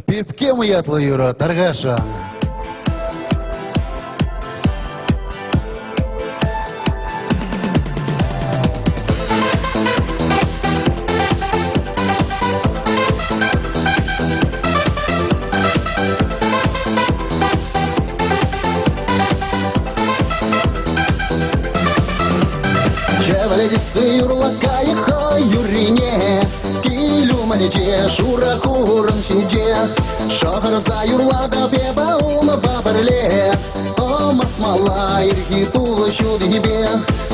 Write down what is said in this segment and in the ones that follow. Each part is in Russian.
Пепке мыятлы юра, таргаша. Чеваледицы юрлака ихо юрине, килю манече шура хуран шинже, шахар за юрлада беба уна бабарле, о матмала ирхи тула шудибе,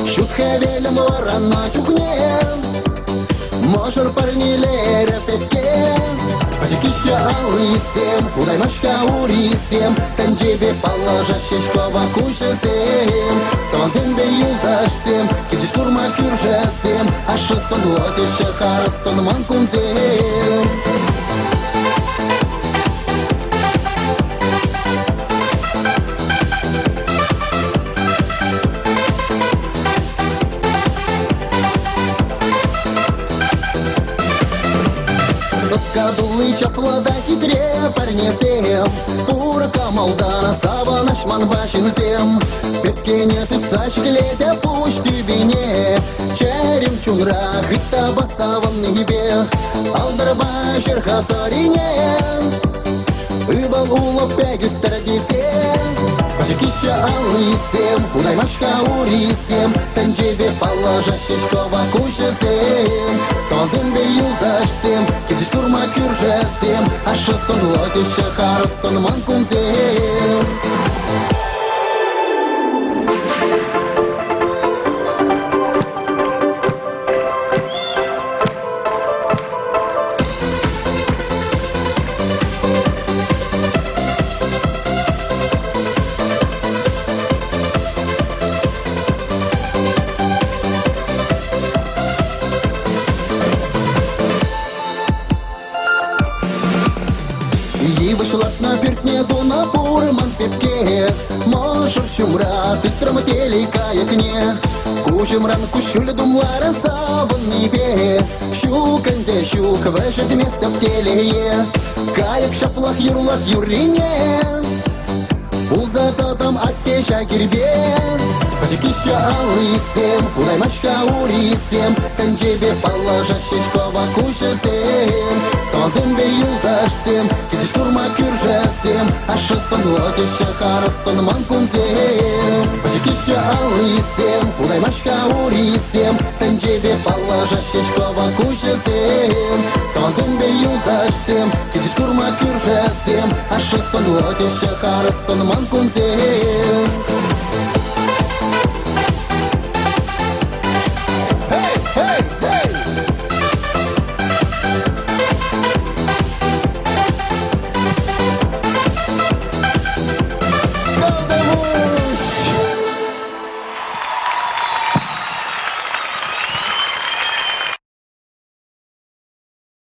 шутхевелем варана чухне, мошер парнилере пепке. Пачекища алысем, удай машка урисем, танджебе положа шешкова кушесем, таванзембе юлдашсем, кеджи штурма кюржесем, ашысын лотеше харысын манкунзем. Кадулы чаплада хитре парнесем, Пурка малдана саба наш манбашин зем, Пепке нет и сашклете пусть тюбине, Черем чунра хита бацаван небе, Алдарба шерха сарине, Ыбал улов пегис традисе. Пачекища алысем, удай машка урисем, танджебе положа шешкова кушесем, таванзембе юлдашсем, кеджи штурма кюржесем, ашысын лотеше харысын манкунзем. И вышла на пертне дуна пурман пепке, Мошер шумра ты траматели каякне, Кушемран кушуля думлара саван небе, Щуканде щук вешет место в телее, Каяк шаплах юрлат юрине, Пулза татам аттеша гирбе. Пачекища алысем, удай машка урисем, танджебе положа шешкова кушесем, таванзембе юлдашсем, кеджи штурма кюржесем, ашысын лотеше харысын манкунзем. Пачекища алысем, удай машка урисем, танджебе положа шешкова кушесем, таванзембе юлдашсем, кеджи штурма кюржесем, ашысын лотеше харысын манкунзем.